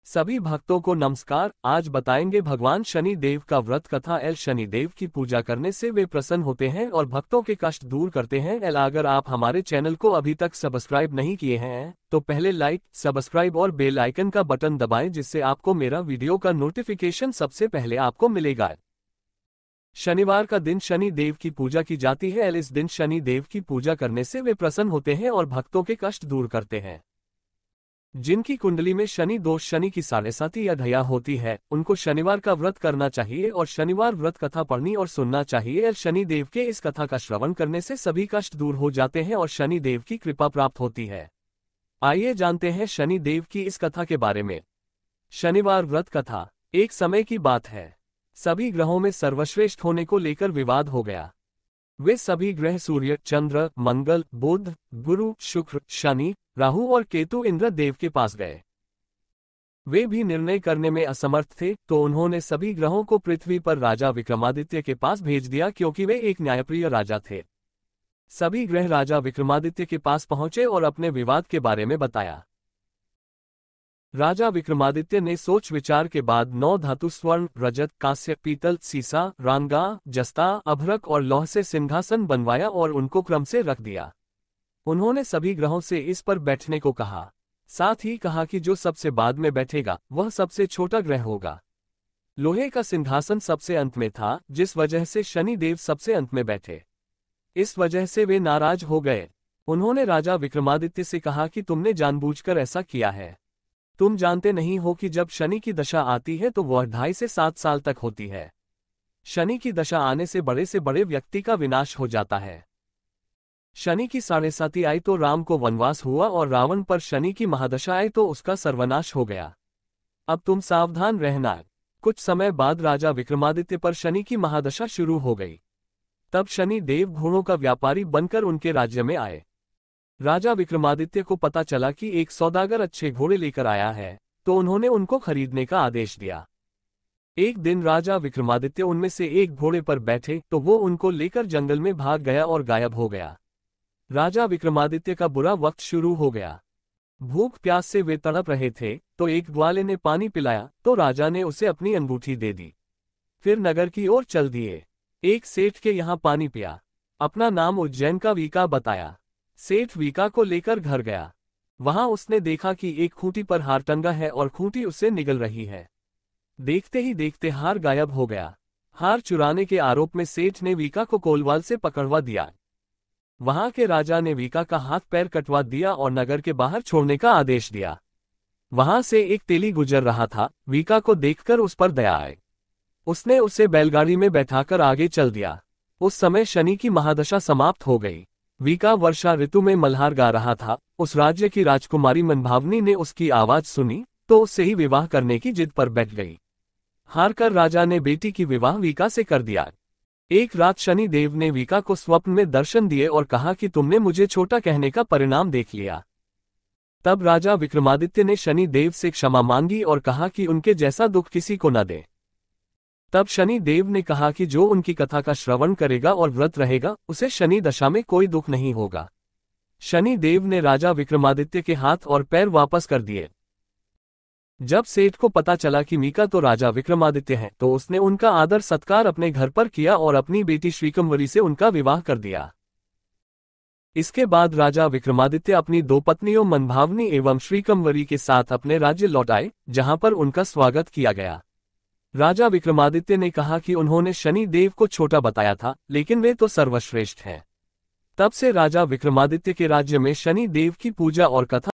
सभी भक्तों को नमस्कार। आज बताएंगे भगवान शनि देव का व्रत कथा। एल शनि देव की पूजा करने से वे प्रसन्न होते हैं और भक्तों के कष्ट दूर करते हैं। अगर आप हमारे चैनल को अभी तक सब्सक्राइब नहीं किए हैं तो पहले लाइक, सब्सक्राइब और बेल आइकन का बटन दबाएं, जिससे आपको मेरा वीडियो का नोटिफिकेशन सबसे पहले आपको मिलेगा। शनिवार का दिन शनि देव की पूजा की जाती है। इस दिन शनि देव की पूजा करने से वे प्रसन्न होते हैं और भक्तों के कष्ट दूर करते हैं। जिनकी कुंडली में शनि दोष, शनि की साढ़ेसाती या धया होती है, उनको शनिवार का व्रत करना चाहिए और शनिवार व्रत कथा पढ़नी और सुनना चाहिए। शनि देव के इस कथा का श्रवण करने से सभी कष्ट दूर हो जाते हैं और शनि देव की कृपा प्राप्त होती है। आइए जानते हैं शनि देव की इस कथा के बारे में। शनिवार व्रत कथा। एक समय की बात है, सभी ग्रहों में सर्वश्रेष्ठ होने को लेकर विवाद हो गया। वे सभी ग्रह सूर्य, चंद्र, मंगल, बुध, गुरु, शुक्र, शनि, राहु और केतु इंद्र देव के पास गए। वे भी निर्णय करने में असमर्थ थे, तो उन्होंने सभी ग्रहों को पृथ्वी पर राजा विक्रमादित्य के पास भेज दिया, क्योंकि वे एक न्यायप्रिय राजा थे। सभी ग्रह राजा विक्रमादित्य के पास पहुंचे और अपने विवाद के बारे में बताया। राजा विक्रमादित्य ने सोच विचार के बाद 9 धातु स्वर्ण, रजत, कांस्य, पीतल, सीसा, रांगा, जस्ता, अभ्रक और लौह से सिंहासन बनवाया और उनको क्रम से रख दिया। उन्होंने सभी ग्रहों से इस पर बैठने को कहा। साथ ही कहा कि जो सबसे बाद में बैठेगा वह सबसे छोटा ग्रह होगा। लोहे का सिंहासन सबसे अंत में था, जिस वजह से शनि देव सबसे अंत में बैठे। इस वजह से वे नाराज हो गए। उन्होंने राजा विक्रमादित्य से कहा कि तुमने जानबूझकर ऐसा किया है। तुम जानते नहीं हो कि जब शनि की दशा आती है तो वह 2.5 से 7 साल तक होती है। शनि की दशा आने से बड़े व्यक्ति का विनाश हो जाता है। शनि की साढ़ेसाती आई तो राम को वनवास हुआ और रावण पर शनि की महादशा आई तो उसका सर्वनाश हो गया। अब तुम सावधान रहना। कुछ समय बाद राजा विक्रमादित्य पर शनि की महादशा शुरू हो गई। तब शनि देव घोड़ों का व्यापारी बनकर उनके राज्य में आए। राजा विक्रमादित्य को पता चला कि एक सौदागर अच्छे घोड़े लेकर आया है, तो उन्होंने उनको खरीदने का आदेश दिया। एक दिन राजा विक्रमादित्य उनमें से एक घोड़े पर बैठे तो वो उनको लेकर जंगल में भाग गया और गायब हो गया। राजा विक्रमादित्य का बुरा वक्त शुरू हो गया। भूख प्यास से वे तड़प रहे थे, तो एक ग्वाले ने पानी पिलाया तो राजा ने उसे अपनी अंगूठी दे दी। फिर नगर की ओर चल दिए। एक सेठ के यहाँ पानी पिया। अपना नाम उज्जैन का वीका बताया। सेठ वीका को लेकर घर गया। वहां उसने देखा कि एक खूंटी पर हार टंगा है और खूंटी उससे निगल रही है। देखते ही देखते हार गायब हो गया। हार चुराने के आरोप में सेठ ने वीका को कोलवाल से पकड़वा दिया। वहां के राजा ने वीका का हाथ पैर कटवा दिया और नगर के बाहर छोड़ने का आदेश दिया। वहां से एक तेली गुजर रहा था। वीका को देखकर उस पर दया आई। उसने उसे बैलगाड़ी में बैठाकर आगे चल दिया। उस समय शनि की महादशा समाप्त हो गई। वीका वर्षा ऋतु में मल्हार गा रहा था। उस राज्य की राजकुमारी मनभावनी ने उसकी आवाज सुनी तो उससे ही विवाह करने की जिद पर बैठ गई। हार कर राजा ने बेटी की विवाह वीका से कर दिया। एक रात शनि देव ने वीका को स्वप्न में दर्शन दिए और कहा कि तुमने मुझे छोटा कहने का परिणाम देख लिया। तब राजा विक्रमादित्य ने शनि देव से क्षमा मांगी और कहा कि उनके जैसा दुख किसी को न दे। तब शनि देव ने कहा कि जो उनकी कथा का श्रवण करेगा और व्रत रहेगा उसे शनि दशा में कोई दुख नहीं होगा। शनि देव ने राजा विक्रमादित्य के हाथ और पैर वापस कर दिए। जब सेठ को पता चला कि मीका तो राजा विक्रमादित्य हैं, तो उसने उनका आदर सत्कार अपने घर पर किया और अपनी बेटी श्रीकंवरी से उनका विवाह कर दिया। इसके बाद राजा विक्रमादित्य अपनी 2 पत्नियों मनभावनी एवं श्रीकंवरी के साथ अपने राज्य लौट आए, जहां पर उनका स्वागत किया गया। राजा विक्रमादित्य ने कहा कि उन्होंने शनि देव को छोटा बताया था, लेकिन वे तो सर्वश्रेष्ठ हैं। तब से राजा विक्रमादित्य के राज्य में शनि देव की पूजा और कथा